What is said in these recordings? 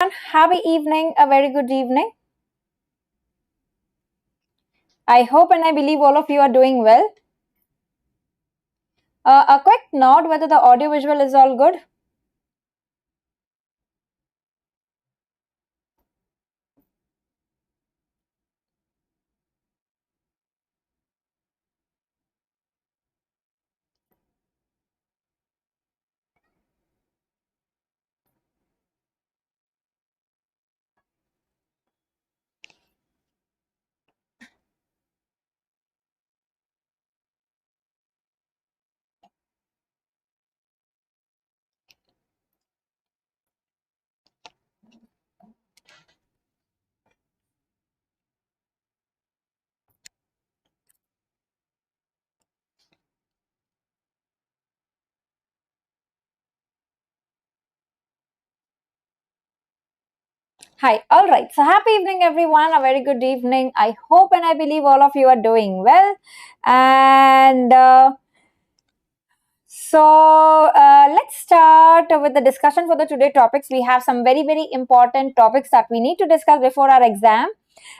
Happy evening, a very good evening. I hope and I believe all of you are doing well. A quick nod whether the audio visual is all good. Hi, all right. So, happy evening, everyone. A very good evening. I hope and I believe all of you are doing well. And let's start with the discussion for the today topics. We have some very important topics that we need to discuss before our exam.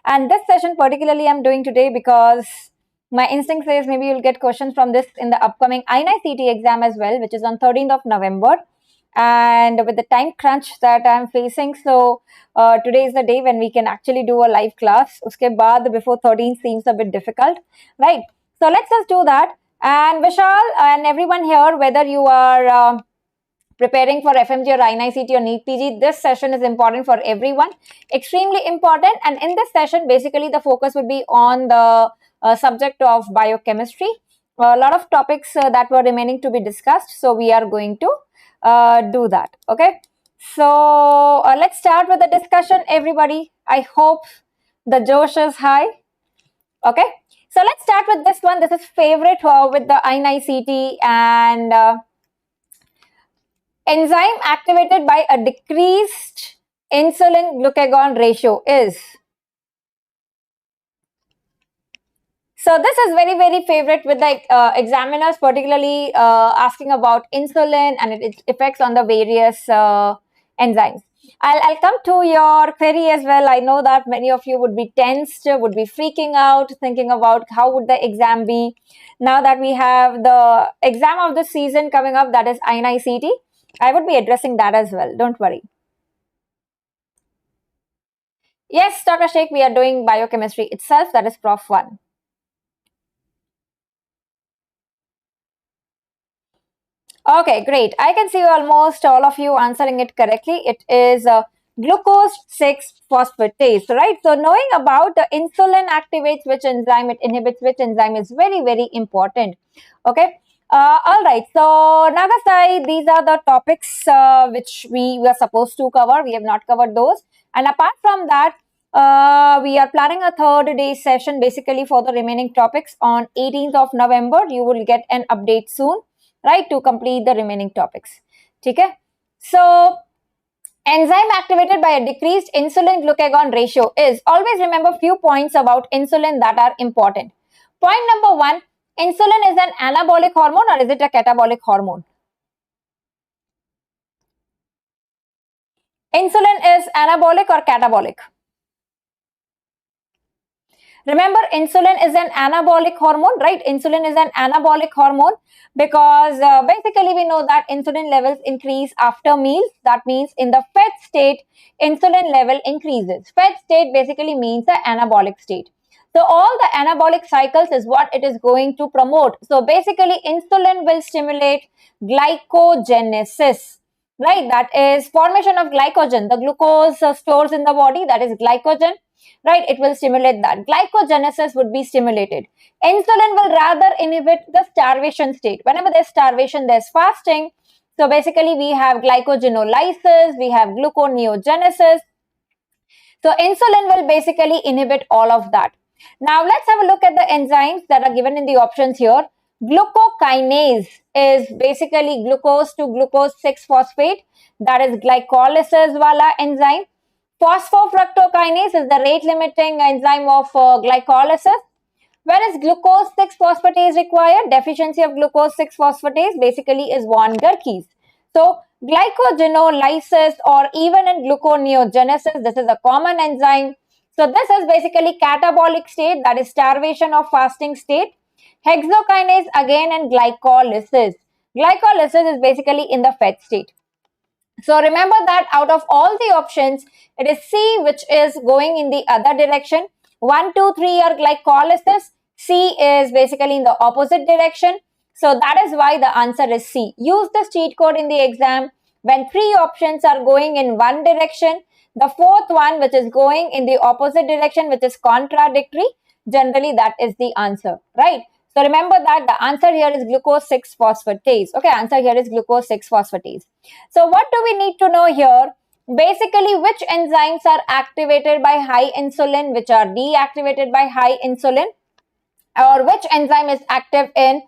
And this session particularly I'm doing today because my instinct says maybe you'll get questions from this in the upcoming INICET exam as well, which is on 13th of November. And with the time crunch that I'm facing, so today is the day when we can actually do a live class. Uske baad before 13th seems a bit difficult, right? So let's just do that. And Vishal and everyone here, whether you are preparing for FMGE or INICET or NEET PG, this session is important for everyone, extremely important. And in this session, basically the focus would be on the subject of biochemistry. A lot of topics that were remaining to be discussed, so we are going to do that. Okay, so let's start with the discussion, everybody. I hope the Josh is high. Okay, so let's start with this one. This is favorite with the INICET, and enzyme activated by a decreased insulin glucagon ratio is. So this is very favorite with the examiners, particularly asking about insulin and its effects on the various enzymes. I'll come to your query as well. I know that many of you would be tensed, would be freaking out, thinking about how would the exam be. Now that we have the exam of the season coming up, that is INICET, I would be addressing that as well. Don't worry. Yes, Dr. Sheikh, we are doing biochemistry itself. That is Prof 1. Okay, great. I can see almost all of you answering it correctly. It is glucose 6-phosphatase, right? So knowing about the insulin activates which enzyme, it inhibits which enzyme is very important. Okay. All right. So Nagasai, these are the topics which we were supposed to cover. We have not covered those. And apart from that, we are planning a third day session basically for the remaining topics on 18th of November. You will get an update soon, right, to complete the remaining topics. Okay. So enzyme activated by a decreased insulin glucagon ratio is, always remember few points about insulin that are important. Point number 1, insulin is an anabolic hormone or is it a catabolic hormone? Insulin is anabolic or catabolic? Remember, insulin is an anabolic hormone, right? Insulin is an anabolic hormone because basically we know that insulin levels increase after meals. That means in the fed state, insulin level increases. Fed state basically means the anabolic state. So all the anabolic cycles is what it is going to promote. So basically insulin will stimulate glycogenesis, right? That is formation of glycogen. The glucose stores in the body, that is glycogen, right? It will stimulate that. Glycogenesis would be stimulated. Insulin will rather inhibit the starvation state. Whenever there's starvation, there's fasting. So basically we have glycogenolysis, we have gluconeogenesis. So insulin will basically inhibit all of that. Now let's have a look at the enzymes that are given in the options here. Glucokinase is basically glucose to glucose 6-phosphate. That is glycolysis wala enzyme. Phosphofructokinase is the rate limiting enzyme of glycolysis. Whereas glucose 6-phosphatase required, deficiency of glucose 6-phosphatase basically is von Gerke's. So glycogenolysis or even in gluconeogenesis, this is a common enzyme. So this is basically catabolic state, that is starvation or fasting state. Hexokinase again in glycolysis. Glycolysis is basically in the fed state. So remember that out of all the options, it is C which is going in the other direction. 1, 2, 3 are glycolysis. C is basically in the opposite direction. So that is why the answer is C. Use this cheat code in the exam. When 3 options are going in one direction, the fourth one which is going in the opposite direction, which is contradictory, generally that is the answer, right? So remember that the answer here is glucose 6-phosphatase. Okay, answer here is glucose 6-phosphatase. So what do we need to know here? Basically, which enzymes are activated by high insulin, which are deactivated by high insulin, or which enzyme is active in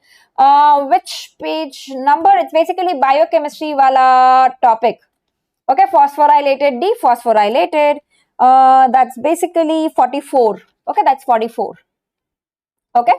which page number? It's basically biochemistry wala topic. Okay, phosphorylated, dephosphorylated. That's basically 44. Okay, that's 44. Okay.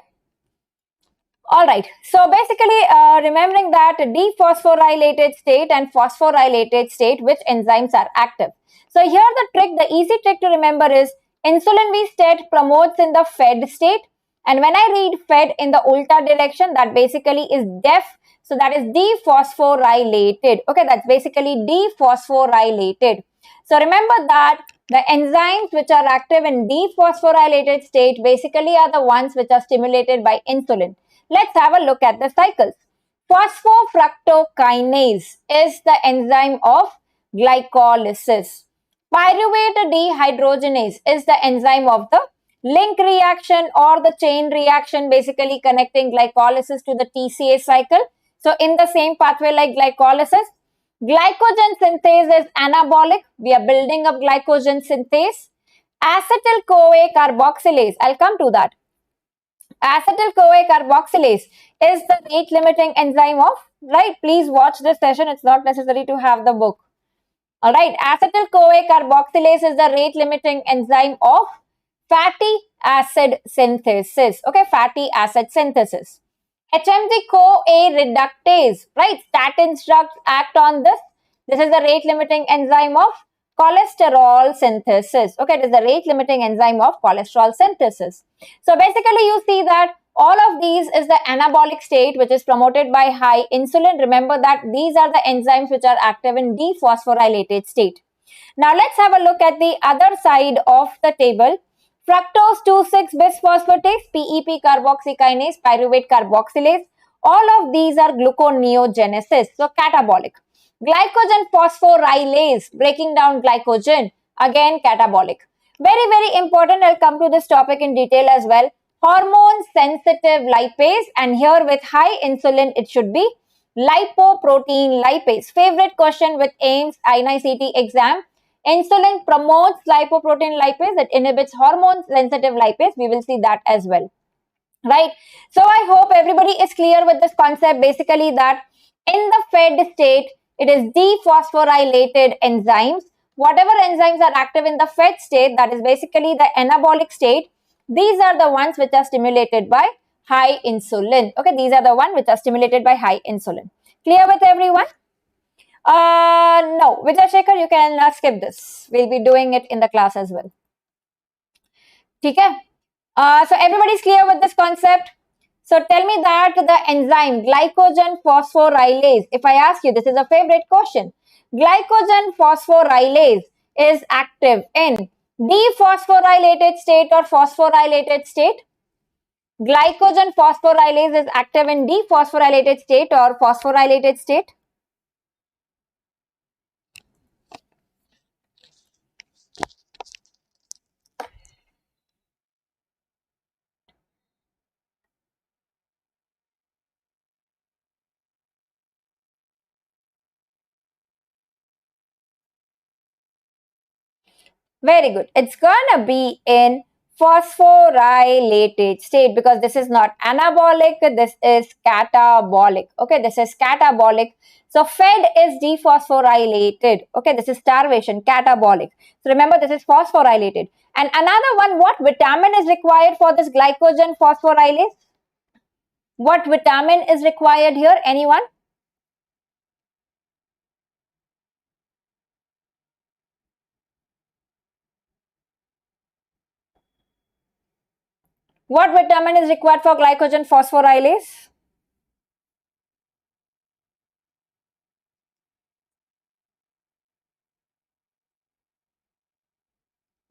All right. So basically, remembering that dephosphorylated state and phosphorylated state, which enzymes are active. So here the easy trick to remember is insulin V state promotes in the fed state. And when I read fed in the ulta direction, that basically is def. So that is dephosphorylated. Okay, that's basically dephosphorylated. So remember that the enzymes which are active in dephosphorylated state basically are the ones which are stimulated by insulin. Let's have a look at the cycles. Phosphofructokinase is the enzyme of glycolysis. Pyruvate dehydrogenase is the enzyme of the link reaction or the chain reaction, basically connecting glycolysis to the TCA cycle. So in the same pathway like glycolysis, glycogen synthase is anabolic. We are building up glycogen synthase. Acetyl-CoA carboxylase, I'll come to that. Acetyl-CoA carboxylase is the rate limiting enzyme of, right? Please watch this session. It's not necessary to have the book. All right. Acetyl-CoA carboxylase is the rate limiting enzyme of fatty acid synthesis. Okay, fatty acid synthesis. HMG-CoA reductase, right? Statins drugs act on this. This is the rate limiting enzyme of cholesterol synthesis. Okay, it is the rate limiting enzyme of cholesterol synthesis. So basically you see that all of these is the anabolic state which is promoted by high insulin. Remember that these are the enzymes which are active in dephosphorylated state. Now let's have a look at the other side of the table. Fructose 2,6-bisphosphatase, PEP carboxykinase, pyruvate carboxylase. All of these are gluconeogenesis, so catabolic. Glycogen phosphorylase, breaking down glycogen, again catabolic. Very, very important. I'll come to this topic in detail as well. Hormone sensitive lipase, and here with high insulin, it should be lipoprotein lipase. Favorite question with AIIMS inicet exam. Insulin promotes lipoprotein lipase, it inhibits hormone sensitive lipase. We will see that as well. Right. So I hope everybody is clear with this concept. Basically that in the fed state, it is dephosphorylated enzymes. Whatever enzymes are active in the fed state, that is basically the anabolic state, these are the ones which are stimulated by high insulin. Okay, these are the ones which are stimulated by high insulin. Clear with everyone? No, Vijay Shekhar, you can skip this. We'll be doing it in the class as well. Okay? So everybody's clear with this concept? So tell me that the enzyme glycogen phosphorylase, if I ask you, this is a favorite question. Glycogen phosphorylase is active in dephosphorylated state or phosphorylated state? Glycogen phosphorylase is active in dephosphorylated state or phosphorylated state? Very good. It's gonna be in phosphorylated state because this is not anabolic, this is catabolic. Okay, this is catabolic. So fed is dephosphorylated. Okay, this is starvation, catabolic. So remember, this is phosphorylated. And another one, what vitamin is required for this glycogen phosphorylase? What vitamin is required here? Anyone? What vitamin is required for glycogen phosphorylase?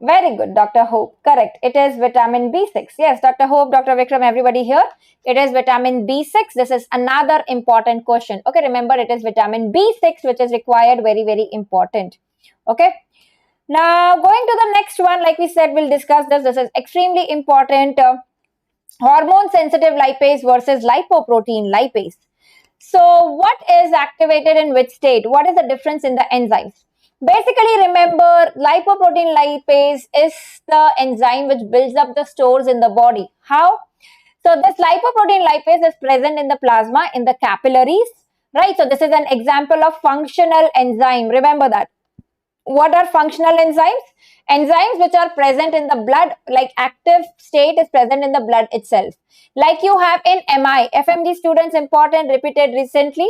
Very good, Dr. Hope. Correct. It is vitamin B6. Yes, Dr. Hope, Dr. Vikram, everybody here. It is vitamin B6. This is another important question. Okay, remember it is vitamin B6 which is required. Very, very important. Okay. Now, going to the next one, like we said, we'll discuss this. This is extremely important. Hormone sensitive lipase versus lipoprotein lipase. So, what is activated in which state? What is the difference in the enzymes? Basically, remember, lipoprotein lipase is the enzyme which builds up the stores in the body. How? So, this lipoprotein lipase is present in the plasma, in the capillaries, right? So, this is an example of functional enzyme. Remember that. What are functional enzymes? Enzymes which are present in the blood, like active state is present in the blood itself. Like you have in MI, FMG students, important, repeated recently.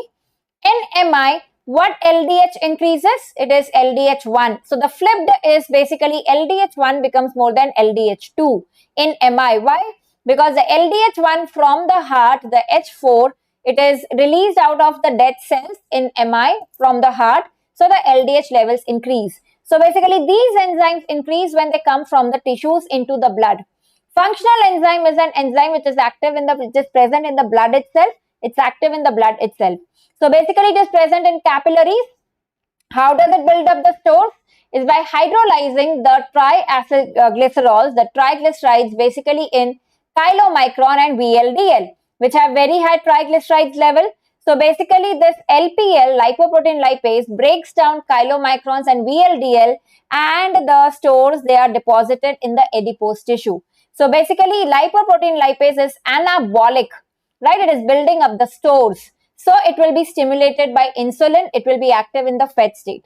In MI, what LDH increases? It is LDH1. So the flipped is basically LDH1 becomes more than LDH2 in MI. Why? Because the LDH1 from the heart, the H4, it is released out of the dead cells in MI from the heart. So the LDH levels increase. So basically these enzymes increase when they come from the tissues into the blood. Functional enzyme is an enzyme which is active in the, which is present in the blood itself. It's active in the blood itself. So basically it is present in capillaries. How does it build up the stores? Is by hydrolyzing the triacylglycerols, the triglycerides basically in chylomicron and VLDL, which have very high triglycerides level. So basically this LPL, lipoprotein lipase, breaks down chylomicrons and VLDL, and the stores, they are deposited in the adipose tissue. So basically lipoprotein lipase is anabolic, right? It is building up the stores. So it will be stimulated by insulin. It will be active in the fed state.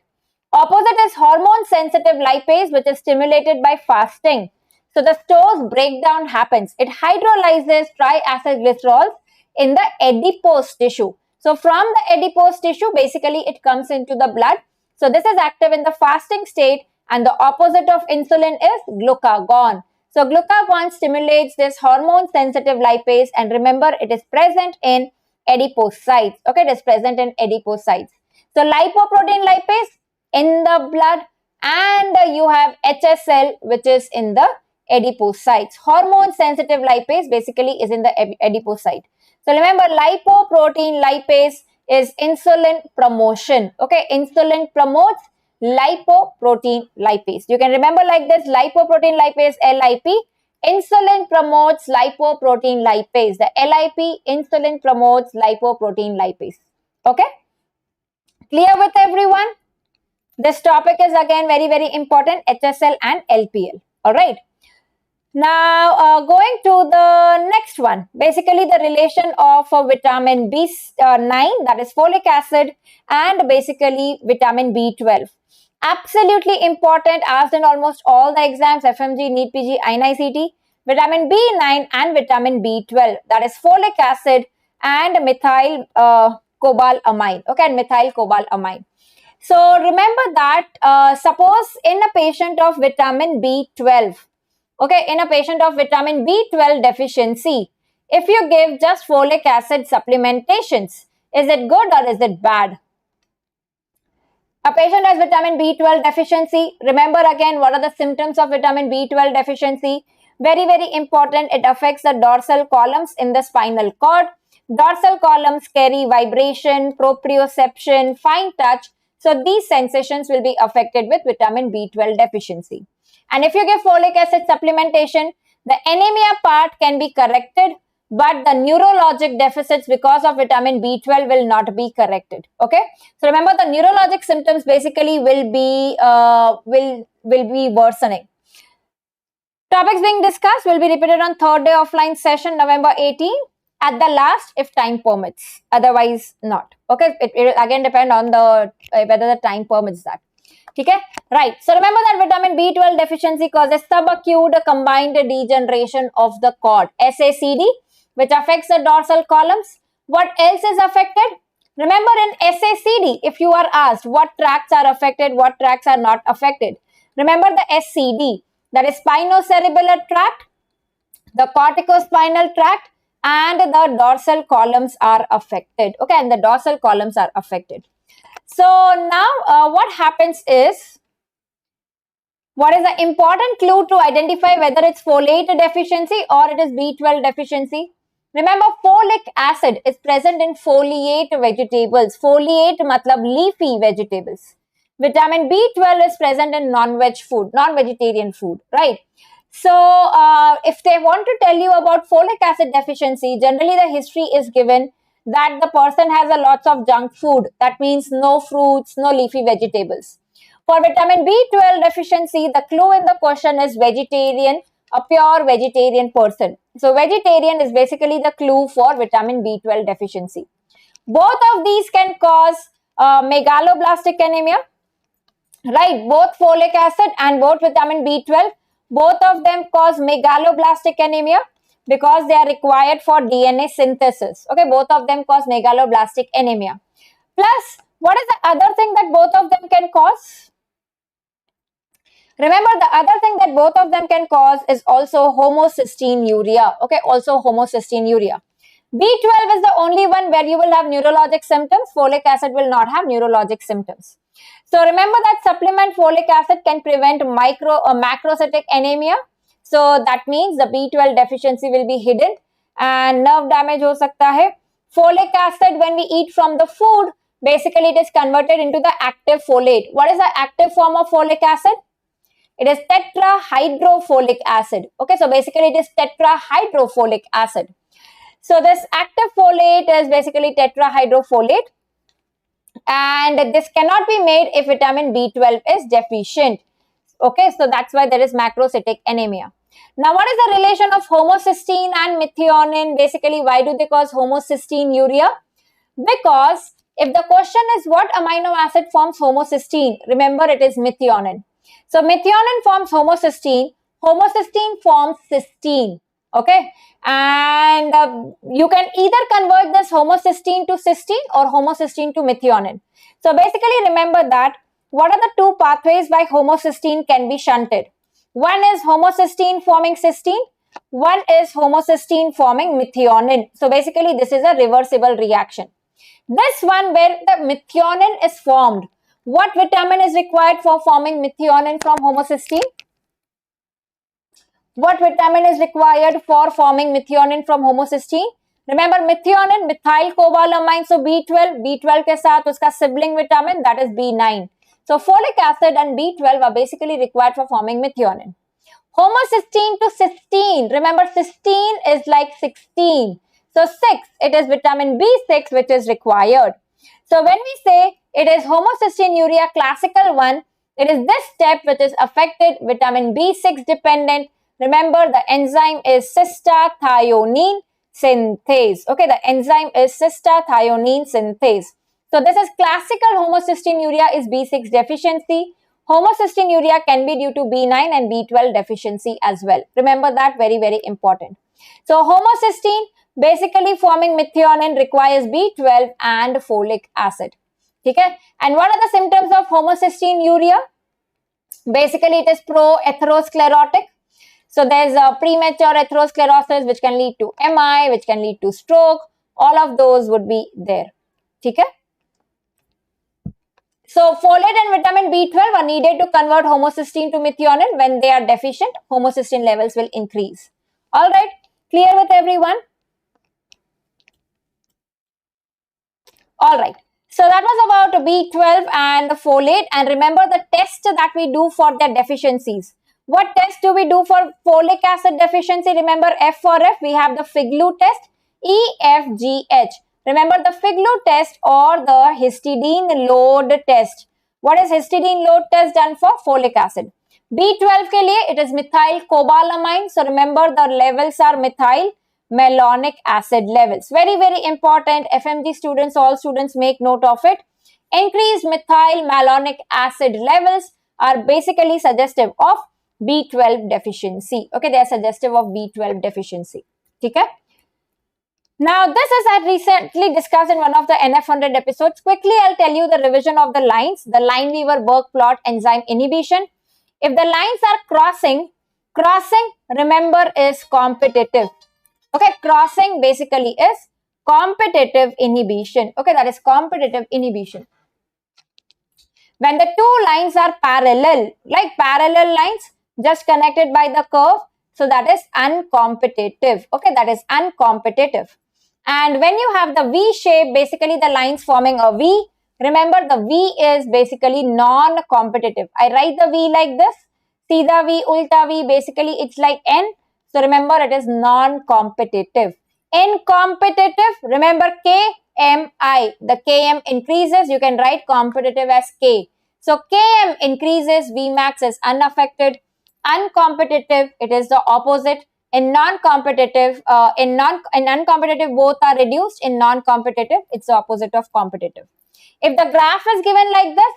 Opposite is hormone sensitive lipase, which is stimulated by fasting. So the stores breakdown happens. It hydrolyzes triacylglycerols in the adipose tissue. So from the adipose tissue, basically it comes into the blood. So this is active in the fasting state, and the opposite of insulin is glucagon. So glucagon stimulates this hormone sensitive lipase, and remember it is present in adipocytes. Okay, it is present in adipocytes. So lipoprotein lipase in the blood, and you have HSL which is in the adipocytes. Hormone sensitive lipase basically is in the adipocyte. So remember, lipoprotein lipase is insulin promotion. Okay, insulin promotes lipoprotein lipase. You can remember like this: lipoprotein lipase, LIP. Insulin promotes lipoprotein lipase. The LIP, insulin promotes lipoprotein lipase. Okay, clear with everyone? This topic is again very, very important, HSL and LPL. All right. Now, going to the next one, basically the relation of vitamin B9, that is folic acid, and basically vitamin B12. Absolutely important, asked in almost all the exams, FMG, NEET PG, inicet, vitamin B9 and vitamin B12, that is folic acid and methyl cobalamine. Okay, and methyl cobalamine. So remember that suppose in a patient of vitamin B12, okay, in a patient of vitamin B12 deficiency, if you give just folic acid supplementations, is it good or is it bad? A patient has vitamin B12 deficiency. Remember again, what are the symptoms of vitamin B12 deficiency? Very, very important. It affects the dorsal columns in the spinal cord. Dorsal columns carry vibration, proprioception, fine touch. So these sensations will be affected with vitamin B12 deficiency. And if you give folic acid supplementation, the anemia part can be corrected, but the neurologic deficits because of vitamin B12 will not be corrected. Okay, so remember the neurologic symptoms basically will be worsening. Topics being discussed will be repeated on third day offline session, November 18, at the last if time permits. Otherwise, not. Okay, it will again depend on the whether the time permits that. Okay, right. So remember that vitamin B12 deficiency causes subacute combined degeneration of the cord, SACD, which affects the dorsal columns. What else is affected? Remember in SACD, if you are asked what tracts are affected, what tracts are not affected, remember the SCD, that is spinocerebellar tract, the corticospinal tract, and the dorsal columns are affected. Okay, and the dorsal columns are affected. So now what happens is, what is the important clue to identify whether it's folate deficiency or it is B12 deficiency? Remember, folic acid is present in foliate vegetables. Foliate matlab leafy vegetables. Vitamin B12 is present in non-veg food, non-vegetarian food, right? So, if they want to tell you about folic acid deficiency, generally the history is given that the person has a lots of junk food. That means no fruits, no leafy vegetables. For vitamin B12 deficiency, the clue in the question is vegetarian, a pure vegetarian person. So, vegetarian is basically the clue for vitamin B12 deficiency. Both of these can cause megaloblastic anemia, right? Both folic acid and both vitamin B12, both of them cause megaloblastic anemia because they are required for DNA synthesis. Okay, both of them cause megaloblastic anemia. Plus, what is the other thing that both of them can cause? Remember, the other thing that both of them can cause is also homocysteinuria. Okay, also homocysteinuria. B12 is the only one where you will have neurologic symptoms. Folic acid will not have neurologic symptoms. So remember that supplement folic acid can prevent macrocytic anemia. So that means the B12 deficiency will be hidden and nerve damage ho sakta hai. Folic acid, when we eat from the food, basically it is converted into the active folate. What is the active form of folic acid? It is tetrahydrofolic acid. Okay, so basically it is tetrahydrofolic acid. So this active folate is basically tetrahydrofolate, and this cannot be made if vitamin B12 is deficient. Okay, so that's why there is macrocytic anemia. Now, what is the relation of homocysteine and methionine? Basically, why do they cause homocysteinuria? Because if the question is what amino acid forms homocysteine, remember it is methionine. So methionine forms homocysteine, homocysteine forms cysteine. Okay, and you can either convert this homocysteine to cysteine or homocysteine to methionine. So basically remember that what are the two pathways by homocysteine can be shunted? One is homocysteine forming cysteine, one is homocysteine forming methionine. So basically this is a reversible reaction. This one where the methionine is formed, what vitamin is required for forming methionine from homocysteine? What vitamin is required for forming methionine from homocysteine? Remember methionine, methyl cobalamin, so B12, B12 के साथ उसका sibling vitamin, that is B9. So folic acid and B12 are basically required for forming methionine. Homocysteine to cysteine, remember cysteine is like 16. So 6, it is vitamin B6 which is required. So when we say it is homocysteinuria classical one, it is this step which is affected, vitamin B6 dependent. Remember the enzyme is cystathionine synthase. Okay, the enzyme is cystathionine synthase. So this is classical homocysteinuria is B6 deficiency. Homocysteinuria can be due to B9 and B12 deficiency as well. Remember that, very, very important. So homocysteine basically forming methionine requires B12 and folic acid. Okay? And what are the symptoms of homocysteinuria? Basically, it is pro-atherosclerotic. So there's a premature atherosclerosis which can lead to MI, which can lead to stroke. All of those would be there. Okay? So folate and vitamin B12 are needed to convert homocysteine to methionine. When they are deficient, homocysteine levels will increase. All right, clear with everyone? All right. So that was about B12 and the folate. And remember the test that we do for their deficiencies. What test do we do for folic acid deficiency? Remember F for F, we have the FIGLU test, EFGH. Remember the FIGLU test or the histidine load test. What is histidine load test done for? Folic acid. B12 ke liye, it is methyl cobalamin. So remember the levels are methyl malonic acid levels. Very, very important. FMG students, all students make note of it. Increased methyl malonic acid levels are basically suggestive of B12 deficiency. Okay, they are suggestive of B12 deficiency. Okay. Now, this is I recently discussed in one of the NF100 episodes. Quickly, I'll tell you the revision of the lines. The Lineweaver work plot enzyme inhibition. If the lines are crossing, Crossing, remember, is competitive. Okay, crossing basically is competitive inhibition. Okay, that is competitive inhibition. When the two lines are parallel, like parallel lines just connected by the curve, so that is uncompetitive. Okay, that is uncompetitive. And when you have the V shape, basically the lines forming a V, remember the V is basically non-competitive. I write the V like this, Sida V, Ulta V, basically it's like N. So remember it is non-competitive. Incompetitive, remember KMI. The KM increases, you can write competitive as K. So KM increases, Vmax is unaffected. Uncompetitive, it is the opposite. In non-competitive, in uncompetitive, both are reduced. In non-competitive, it's the opposite of competitive. If the graph is given like this,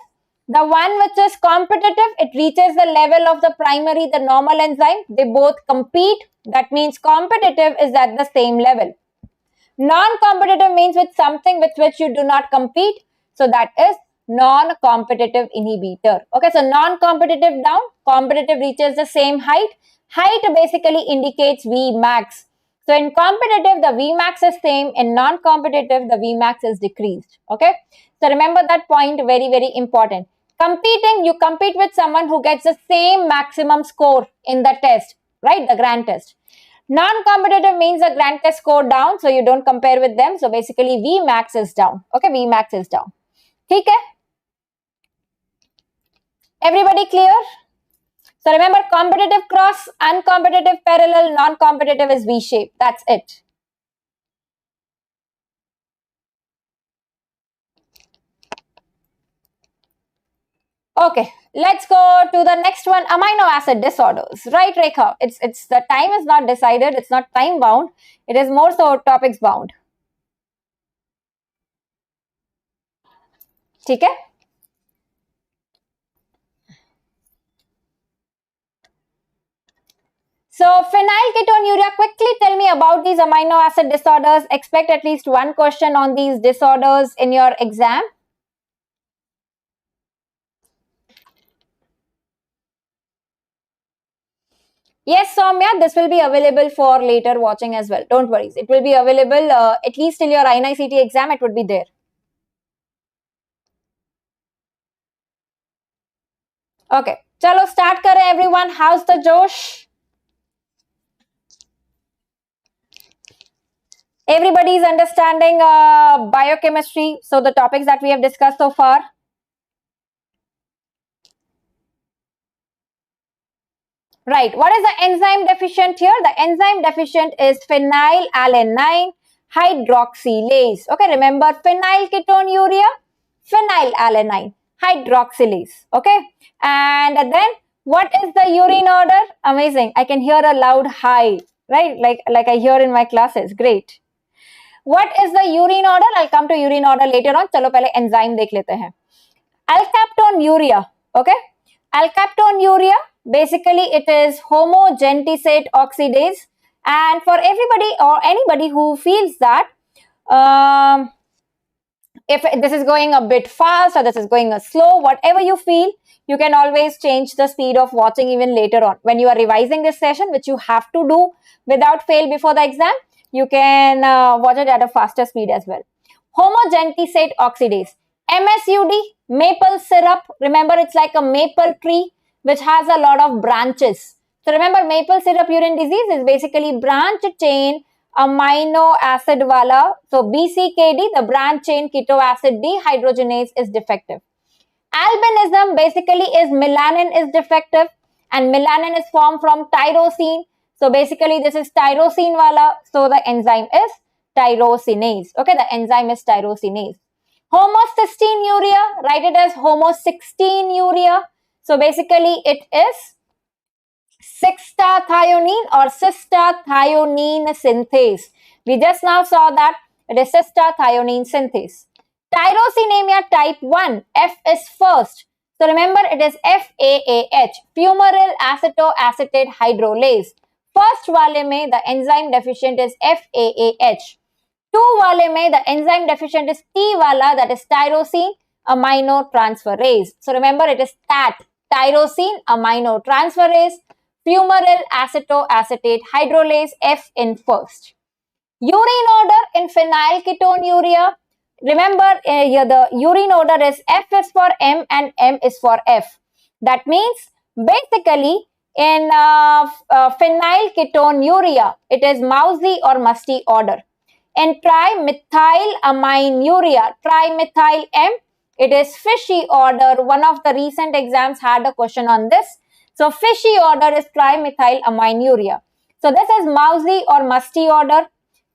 the one which is competitive, it reaches the level of the primary, the normal enzyme. They both compete. That means competitive is at the same level. Non-competitive means with something with which you do not compete. So that is non-competitive inhibitor. Okay, so non-competitive down, competitive reaches the same height. Height basically indicates Vmax. So in competitive, the Vmax is same. In non-competitive, the Vmax is decreased. Okay, so remember that point, very, very important. Competing, you compete with someone who gets the same maximum score in the test, right? The grand test. Non-competitive means the grand test score down, so you don't compare with them. So basically, Vmax is down. Okay, Vmax is down. Okay? Everybody clear? So remember, competitive cross, uncompetitive parallel, non-competitive is V-shape. That's it. Okay, let's go to the next one, amino acid disorders. Right, Rekha? It's the time is not decided. It's not time bound. It is more so topics bound. Okay? So phenylketonuria, quickly tell me about these amino acid disorders. Expect at least one question on these disorders in your exam. Yes, Soumya, this will be available for later watching as well. Don't worry. It will be available at least till your INICET exam. It would be there. Okay. Chalo, start kare everyone. How's the Josh? Everybody is understanding biochemistry. So the topics that we have discussed so far. Right. What is the enzyme deficient here? The enzyme deficient is phenylalanine hydroxylase. Okay, remember phenylketonuria, phenylalanine hydroxylase. Okay, and then what is the urine order? Amazing. I can hear a loud hi, right? Like I hear in my classes. Great. What is the urine order? I'll come to urine order later on. चलो पहले enzyme देख लेते हैं. Alkaptonuria. Okay, alkaptonuria. Basically, it is homogentisate oxidase. And for everybody or anybody who feels that if this is going a bit fast or this is going a slow, whatever you feel, you can always change the speed of watching even later on. When you are revising this session, which you have to do without fail before the exam, you can watch it at a faster speed as well. Homogentisate oxidase. MSUD, maple syrup. Remember, it's like a maple tree which has a lot of branches. So remember, maple syrup urine disease is basically branch chain amino acid wala. So BCKD, the branch chain keto acid dehydrogenase is defective. Albinism basically is melanin is defective, and melanin is formed from tyrosine. So basically this is tyrosine wala. So the enzyme is tyrosinase. Okay, the enzyme is tyrosinase. Homocystinuria, write it as homocystinuria. So basically it is cystathionine or cystathionine synthase. We just now saw that it is cystathionine synthase. Tyrosinemia type 1, F is first. So remember it is FAAH, fumarate acetoacetate hydrolase. First wale mein the enzyme deficient is FAAH. 2 wale mein the enzyme deficient is T wala, that is tyrosine aminotransferase. So remember it is TAT, tyrosine aminotransferase. fumarate, acetoacetate, hydrolase, F in first. Urine order in phenylketonuria. Remember, here the urine order is F is for M and M is for F. That means basically in phenylketonuria, it is mousy or musty order. In trimethylamine-urea, trimethyl M, it is fishy order. One of the recent exams had a question on this. So fishy order is trimethylamine-urea. So this is mousy or musty order.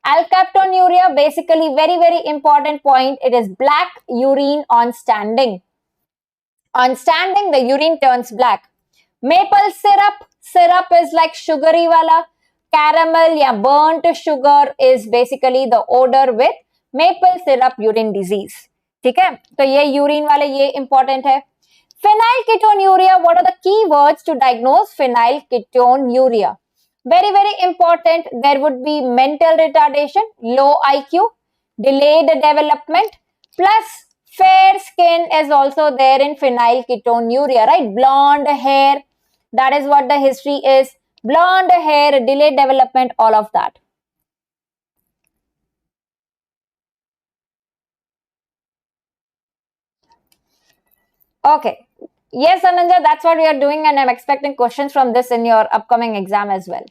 Alkaptonuria, basically very, very important point. It is black urine on standing. On standing, the urine turns black. Maple syrup, syrup is like sugary wala. Caramel या burnt sugar is basically the odor with maple syrup urine disease. ठीक है, तो ये urine वाले ये important है. Phenylketonuria, what are the key words to diagnose phenylketonuria? Very, very important. There would be mental retardation, low IQ, delayed development, plus fair skin is also there in phenylketonuria, right? Blonde hair, that is what the history is. Blonde hair, delayed development, all of that. Okay. Yes, Ananja, that's what we are doing, and I'm expecting questions from this in your upcoming exam as well.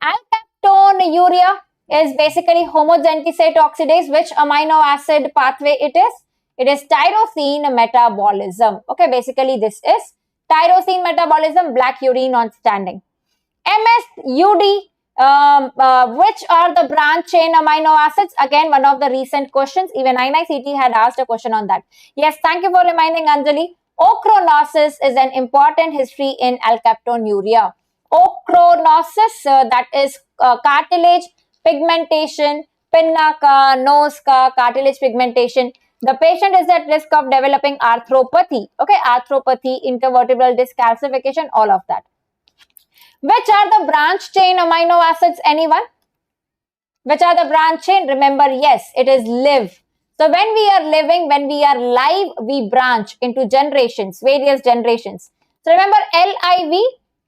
Alkaptonuria is basically homogentisate oxidase. Which amino acid pathway it is? It is tyrosine metabolism. Okay, basically this is tyrosine metabolism, black urine on standing. MSUD, which are the branch chain amino acids? Again, one of the recent questions. Even NEET had asked a question on that. Yes, thank you for reminding, Anjali. Ochronosis is an important history in alkaptonuria. Ochronosis, that is cartilage pigmentation, pinna ka, nose ka, cartilage pigmentation. The patient is at risk of developing arthropathy. Okay, arthropathy, intervertebral disc calcification, all of that. Which are the branch chain amino acids? Anyone? Which are the branch chain? Remember, yes, it is live. So when we are living, when we are live, we branch into generations, various generations. So remember LIV,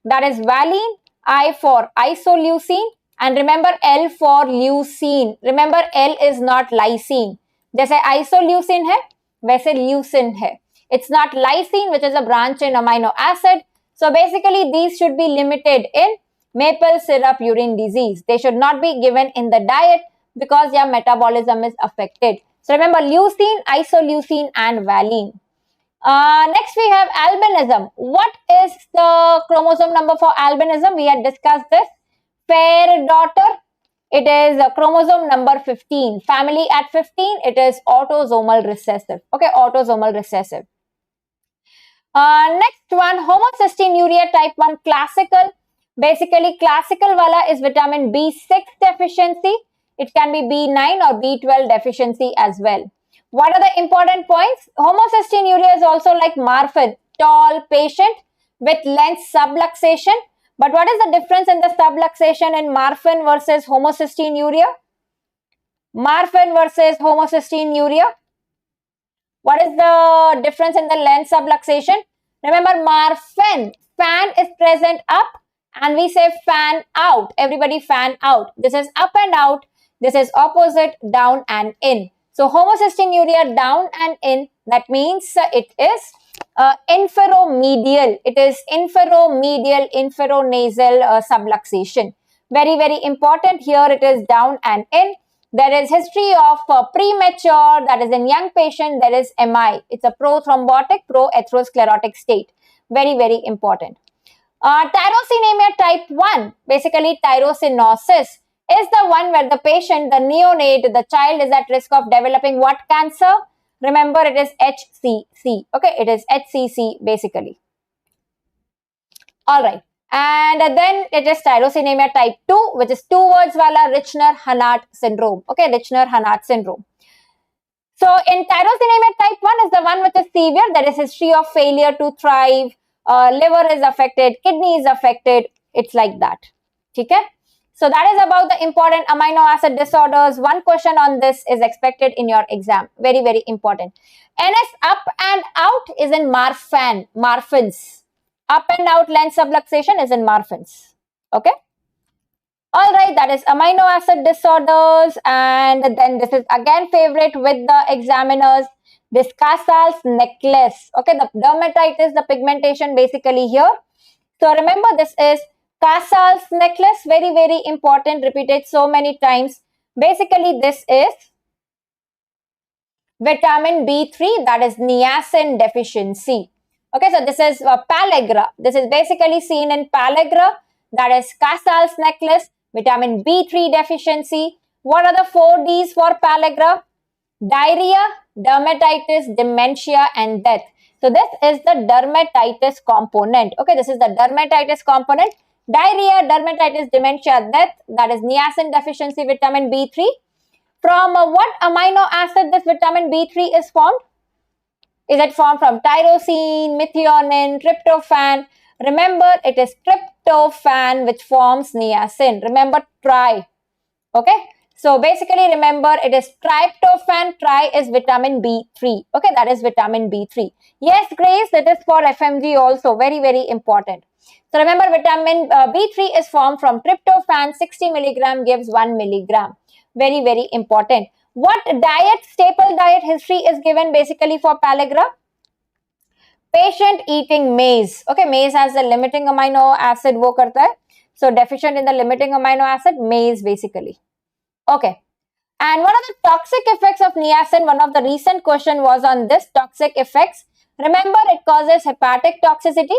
that is valine, I for isoleucine, and remember L for leucine. Remember L is not lysine. जैसे isoleucine है, वैसे leucine है. It's not lysine, which is a branch chain amino acid. So basically, these should be limited in maple syrup urine disease. They should not be given in the diet because your metabolism is affected. So remember leucine, isoleucine and valine. Next we have albinism. What is the chromosome number for albinism? We had discussed this. Fair daughter, it is chromosome number 15. Family at 15, it is autosomal recessive. Okay, autosomal recessive. Next one, homocystinuria type 1 classical. Basically, classical wala is vitamin B6 deficiency. It can be B9 or B12 deficiency as well. What are the important points? Homocystinuria is also like Marfan, tall patient with lens subluxation. But what is the difference in the subluxation in Marfan versus homocystinuria? Marfan versus homocystinuria. What is the difference in the lens subluxation? Remember, Marfan, fan is present up and we say fan out. Everybody fan out. This is up and out. This is opposite, down and in. So, homocystinuria down and in, that means it is inferomedial. It is inferomedial, inferonasal subluxation. Very, very important. Here it is down and in. There is history of premature, that is in young patient, there is MI. It's a prothrombotic, pro-atherosclerotic state. Very, very important. Tyrosinemia type 1, basically tyrosinosis, is the one where the patient, the neonate, the child is at risk of developing what cancer? Remember, it is HCC. Okay, it is HCC basically. All right. And then it is tyrosinemia type 2, which is two words wala, Richner-Hanat syndrome. Okay, Richner-Hanat syndrome. So in tyrosinemia type 1 is the one which is severe. There is history of failure to thrive, liver is affected, kidney is affected. It's like that. Okay? So that is about the important amino acid disorders. One question on this is expected in your exam. Very, very important. NS up and out is in Marfan, Marfans. Up and out lens subluxation is in Marfan's. Okay. All right, that is amino acid disorders, and then this is again favorite with the examiners. This Casal's necklace. Okay, the dermatitis, the pigmentation basically here. So remember, this is Casal's necklace. Very, very important. Repeated so many times. Basically, this is vitamin B3, that is niacin deficiency. Okay, so this is pellagra. This is basically seen in pellagra, that is Casal's necklace, vitamin B3 deficiency. What are the 4 Ds for pellagra? Diarrhea, dermatitis, dementia, and death. So this is the dermatitis component. Okay, this is the dermatitis component. Diarrhea, dermatitis, dementia, death, that is niacin deficiency, vitamin B3. From what amino acid this vitamin B3 is formed? Is it formed from tyrosine, methionine, tryptophan? Remember, it is tryptophan which forms niacin. Remember, tri. Okay. So basically, remember, it is tryptophan. Tri is vitamin B3. Okay, that is vitamin B3. Yes, Grace, it is for FMG also. Very, very important. So remember, vitamin B3 is formed from tryptophan. 60 milligram gives 1 milligram. Very, very important. What diet, staple diet history is given basically for pellagra? Patient eating maize. Okay, maize has the limiting amino acid wo karta hai. So deficient in the limiting amino acid, maize basically. Okay. And what are the toxic effects of niacin? One of the recent question was on this toxic effects. Remember, it causes hepatic toxicity.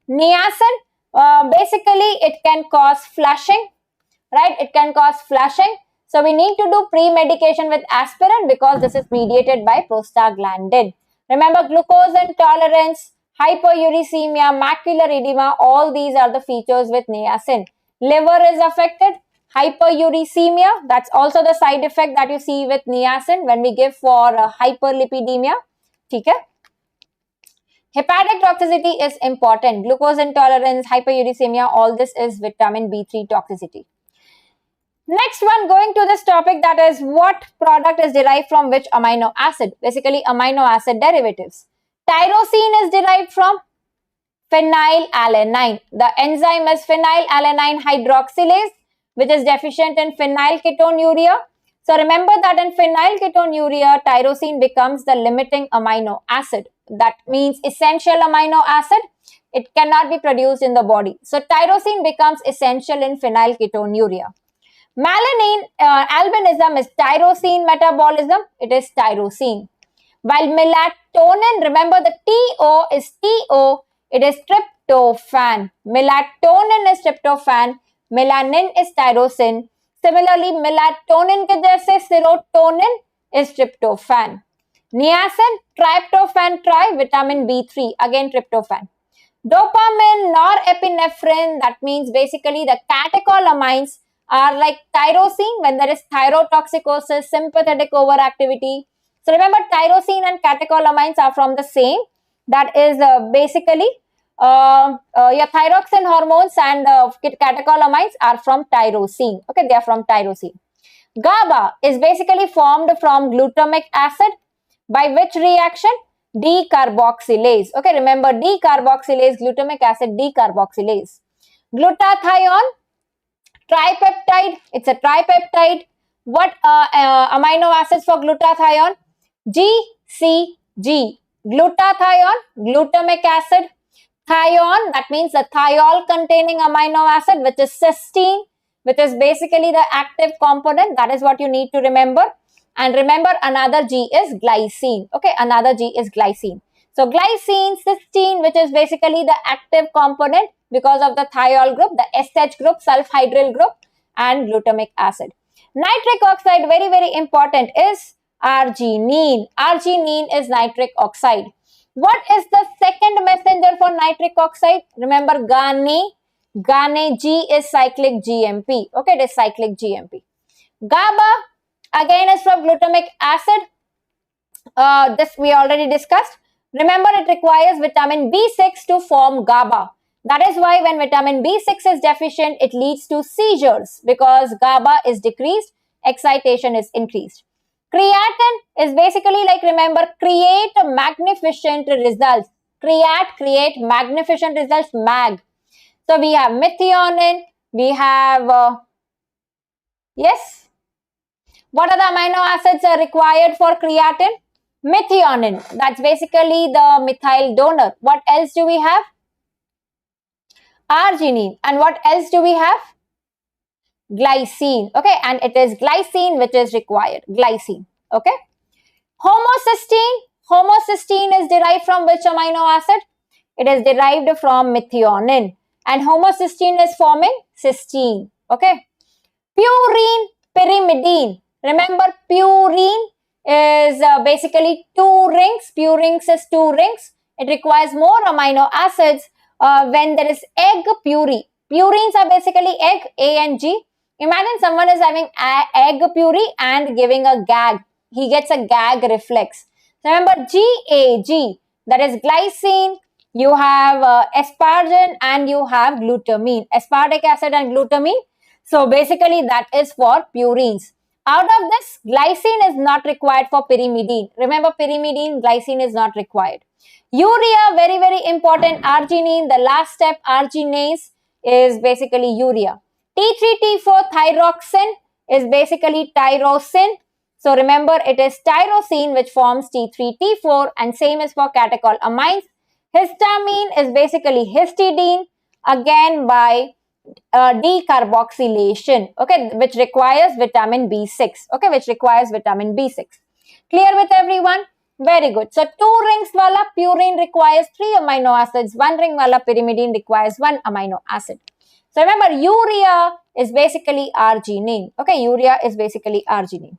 Niacin, basically it can cause flushing, right? It can cause flushing. So we need to do pre-medication with aspirin because this is mediated by prostaglandin. Remember, glucose intolerance, hyperuricemia, macular edema, all these are the features with niacin. Liver is affected, hyperuricemia, that's also the side effect that you see with niacin when we give for hyperlipidemia. Okay? Hepatic toxicity is important. Glucose intolerance, hyperuricemia, all this is vitamin B3 toxicity. Next one, going to this topic, that is what product is derived from which amino acid? Basically, amino acid derivatives. Tyrosine is derived from phenylalanine. The enzyme is phenylalanine hydroxylase, which is deficient in phenylketonuria. So remember that in phenylketonuria, tyrosine becomes the limiting amino acid. That means essential amino acid. It cannot be produced in the body. So tyrosine becomes essential in phenylketonuria. Melanin albinism is tyrosine metabolism. It is tyrosine. While melatonin, remember the TO is TO. It is tryptophan. Melatonin is tryptophan. Melanin is tyrosine. Similarly, melatonin ke jaise serotonin is tryptophan. Niacin, tryptophan, vitamin B3, again tryptophan. Dopamine, norepinephrine, that means basically the catecholamines are like tyrosine when there is thyrotoxicosis, sympathetic overactivity. So remember, tyrosine and catecholamines are from the same. That is basically your thyroxine hormones and catecholamines are from tyrosine. Okay, they are from tyrosine. GABA is basically formed from glutamic acid. By which reaction? Decarboxylase. Okay, remember decarboxylase, glutamic acid decarboxylase. Glutathione, tripeptide, it's a tripeptide. What amino acids for glutathione? GCG. Glutathione, glutamic acid. Thione, that means the thiol containing amino acid, which is cysteine, which is basically the active component. That is what you need to remember. And remember, another G is glycine. Okay, another G is glycine. So glycine, cysteine, which is basically the active component because of the thiol group, the SH group, sulfhydryl group, and glutamic acid. Nitric oxide, very, very important, is arginine. Arginine is nitric oxide. What is the second messenger for nitric oxide? Remember, Gane. Gane, G is cyclic GMP. Okay, it is cyclic GMP. GABA, again, is from glutamic acid. This we already discussed. Remember, it requires vitamin B6 to form GABA. That is why when vitamin B6 is deficient, it leads to seizures because GABA is decreased, excitation is increased. Creatine is basically like, remember, create magnificent results. create magnificent results, mag. So we have methionine, we have, yes, what are the amino acids are required for creatine? Methionine, that's basically the methyl donor. What else do we have? Arginine. And what else do we have? Glycine. Okay, and it is glycine which is required. Glycine. Okay. Homocysteine. Homocysteine is derived from which amino acid? It is derived from methionine. And homocysteine is forming cysteine. Okay. Purine, pyrimidine. Remember, purine is basically 2 rings. Purines is 2 rings. It requires more amino acids when there is egg puree. Purines are basically egg, A and G. Imagine someone is having egg puree and giving a gag. He gets a gag reflex. Remember, GAG, that is glycine. You have asparagine and you have glutamine. Aspartic acid and glutamine. So basically that is for purines. Out of this, glycine is not required for pyrimidine. Remember, pyrimidine, glycine is not required. Urea, very, very important. Arginine, the last step, arginase is basically urea. T3T4 thyroxine is basically tyrosine. So remember, it is tyrosine which forms T3T4, and same is for catecholamines. Histamine is basically histidine, again by decarboxylation, okay, which requires vitamin B6, okay, which requires vitamin B6. Clear with everyone? Very good. So 2 rings wala purine requires 3 amino acids, 1 ring wala pyrimidine requires 1 amino acid. So remember, urea is basically arginine, okay, urea is basically arginine.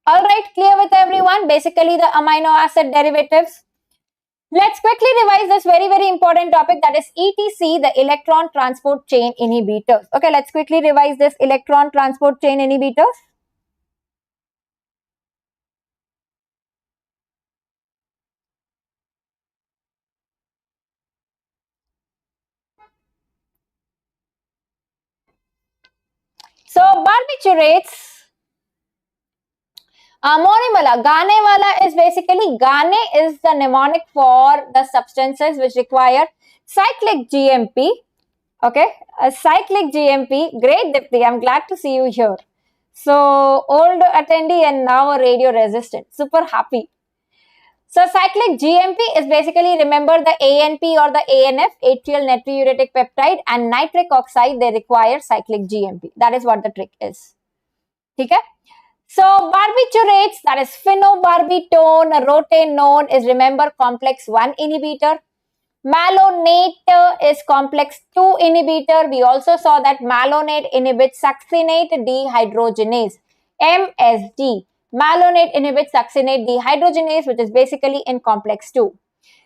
All right, clear with everyone? Basically the amino acid derivatives. Let's quickly revise this very, very important topic, that is ETC, the electron transport chain inhibitors. Okay, let's quickly revise this electron transport chain inhibitors. So barbiturates, Amonimala, Ganewala is basically, Gane is the mnemonic for the substances which require cyclic GMP. Okay, a cyclic GMP. Great, Dipti. I'm glad to see you here. So, old attendee and now a radio resistant. Super happy. So, cyclic GMP is basically, remember the ANP or the ANF, atrial natriuretic peptide, and nitric oxide, they require cyclic GMP. That is what the trick is. Okay? So, barbiturates, that is phenobarbital, rotenone is, remember, complex 1 inhibitor. Malonate is complex 2 inhibitor. We also saw that malonate inhibits succinate dehydrogenase, MSD. Malonate inhibits succinate dehydrogenase, which is basically in complex 2.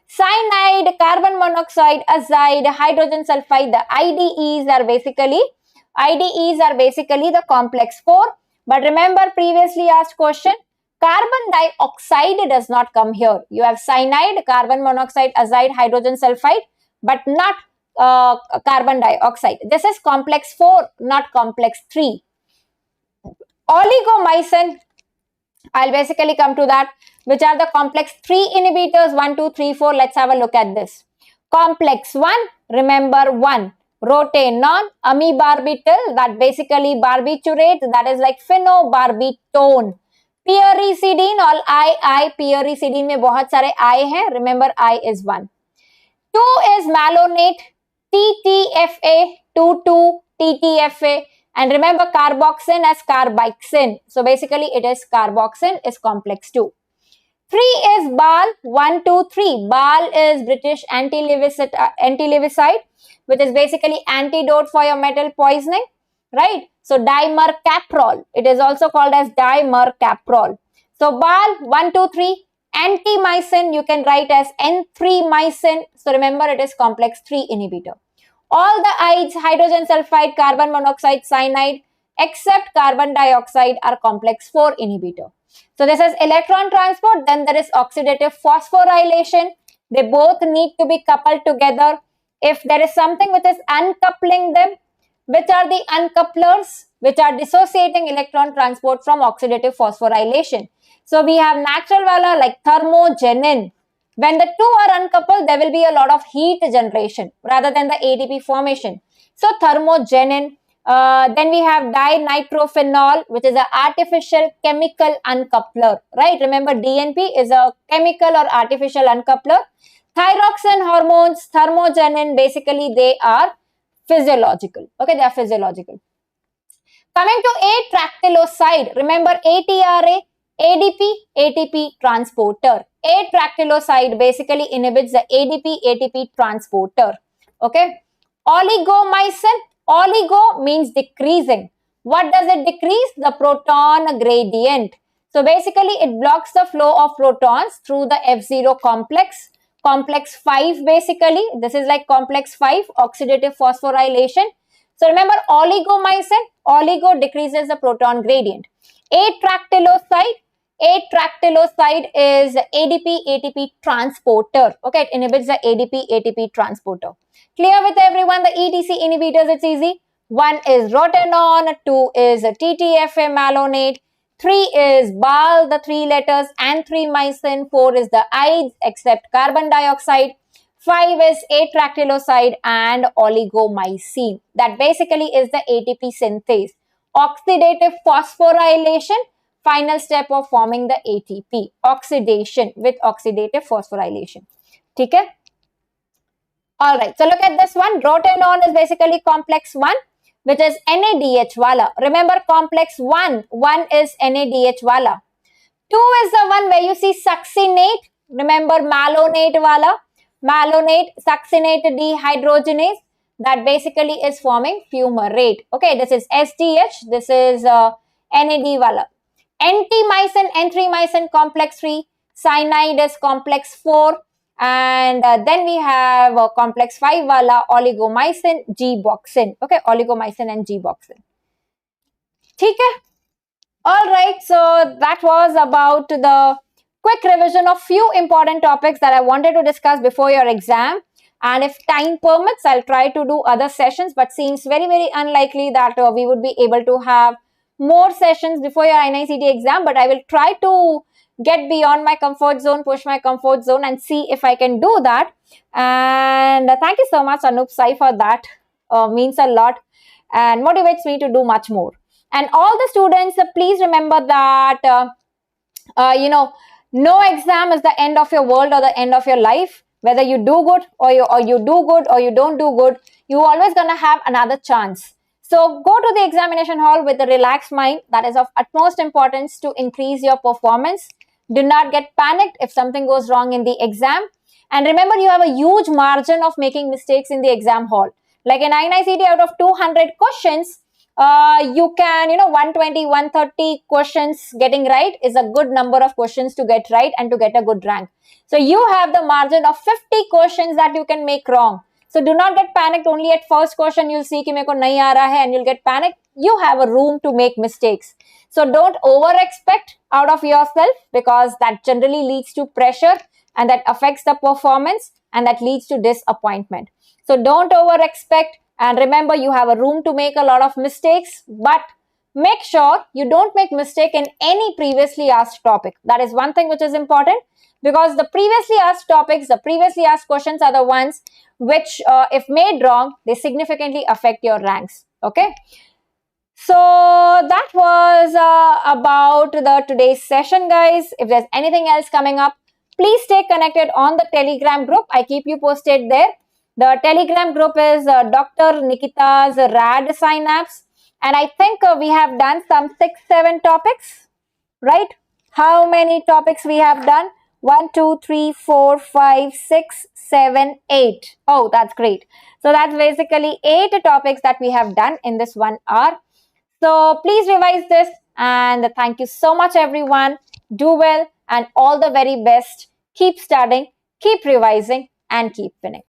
Cyanide, carbon monoxide, azide, hydrogen sulfide, the IDEs are basically the complex 4. But remember, previously asked question, carbon dioxide does not come here. You have cyanide, carbon monoxide, azide, hydrogen sulfide, but not carbon dioxide. This is complex 4, not complex 3. Oligomycin, I'll basically come to that, which are the complex 3 inhibitors, 1, 2, 3, 4. Let's have a look at this. Complex 1, remember 1. Rotenone, amibarbital, that basically barbiturate, that is like phenobarbital. Pyricidine, all I, pyricidine में बहुत सारे I हैं, remember I is 1. 2 is malonate, TTFA, 2, TTFA, and remember carboxyn as carbixin. So basically it is carboxyn is complex 2. 3 is BAL, 1, 2, 3. BAL is British anti-leviside, which is basically antidote for your metal poisoning, right? So dimercaprol, it is also called as dimercaprol. So BAL, 1, 2, 3. Antimycin, you can write as N3-mycin. So remember, it is complex 3 inhibitor. All the ides, hydrogen sulfide, carbon monoxide, cyanide, except carbon dioxide are complex 4 inhibitor. So this is electron transport. Then there is oxidative phosphorylation. They both need to be coupled together. If there is something which is uncoupling them, which are the uncouplers, which are dissociating electron transport from oxidative phosphorylation. So we have natural wala like thermogenin. When the two are uncoupled, there will be a lot of heat generation rather than the ATP formation. So thermogenin. Then we have dinitrophenol, which is an artificial chemical uncoupler, right? Remember, DNP is a chemical or artificial uncoupler. Thyroxine hormones, thermogenin, basically they are physiological. Okay, they are physiological. Coming to atractyloside, remember ATRA, ADP, ATP transporter. Atractyloside basically inhibits the ADP, ATP transporter. Okay. Oligomycin, oligo means decreasing. What does it decrease? The proton gradient. So basically it blocks the flow of protons through the F0 complex. Complex 5 basically, this is like complex 5, oxidative phosphorylation. So remember oligomycin, oligo decreases the proton gradient. Atractyloside is ADP ATP transporter. Okay, it inhibits the ADP ATP transporter. Clear with everyone the ETC inhibitors? It's easy. One is rotenone, two is TTFA malonate, three is BAL, the three letters, anthromycin, four is the IDES except carbon dioxide. 5 is atractyloside and oligomycin. That basically is the ATP synthase. Oxidative phosphorylation, final step of forming the ATP. Oxidation with oxidative phosphorylation. Okay? Alright, so look at this one. Rotenone is basically complex 1, which is NADH wala. Remember complex 1 is NADH wala. 2 is the one where you see succinate. Remember malonate wala. Malonate, succinate dehydrogenase. That basically is forming fumarate. Okay, this is SDH. This is NAD wala. Anthromycin complex 3. Cyanide is complex 4. And then we have complex 5 wala oligomycin, G-boxin. Okay, oligomycin and G-boxin. Okay. Alright, so that was about the quick revision of few important topics that I wanted to discuss before your exam. And if time permits, I'll try to do other sessions, but seems very, very unlikely that we would be able to have more sessions before your NICT exam. But I will try to get beyond my comfort zone, push my comfort zone and see if I can do that. And thank you so much, Anup Sai, for that. Means a lot and motivates me to do much more. And all the students, please remember that, no exam is the end of your world or the end of your life. Whether you do good or you do good or you don't do good, you're always going to have another chance. So go to the examination hall with a relaxed mind. That is of utmost importance to increase your performance. Do not get panicked if something goes wrong in the exam. And remember, you have a huge margin of making mistakes in the exam hall. Like in NICT, out of 200 questions, you can, 120, 130 questions getting right is a good number of questions to get right and to get a good rank. So you have the margin of 50 questions that you can make wrong. So do not get panicked only at first question. You'll see ki meko nahi aa raha hai and you'll get panicked. You have a room to make mistakes. So don't over expect out of yourself because that generally leads to pressure and that affects the performance and that leads to disappointment. So don't over expect. And remember, you have a room to make a lot of mistakes, but make sure you don't make mistake in any previously asked topic. That is one thing which is important because the previously asked topics, the previously asked questions are the ones which, if made wrong, they significantly affect your ranks. Okay. So that was about the today's session, guys. If there's anything else coming up, please stay connected on the Telegram group. I keep you posted there. The Telegram group is Dr. Nikita's Radsynapse. And I think we have done some 6-7 topics, right? How many topics we have done? 1, 2, 3, 4, 5, 6, 7, 8. Oh, that's great. So that's basically 8 topics that we have done in this 1 hour. So please revise this and thank you so much, everyone. Do well and all the very best. Keep studying, keep revising and keep winning.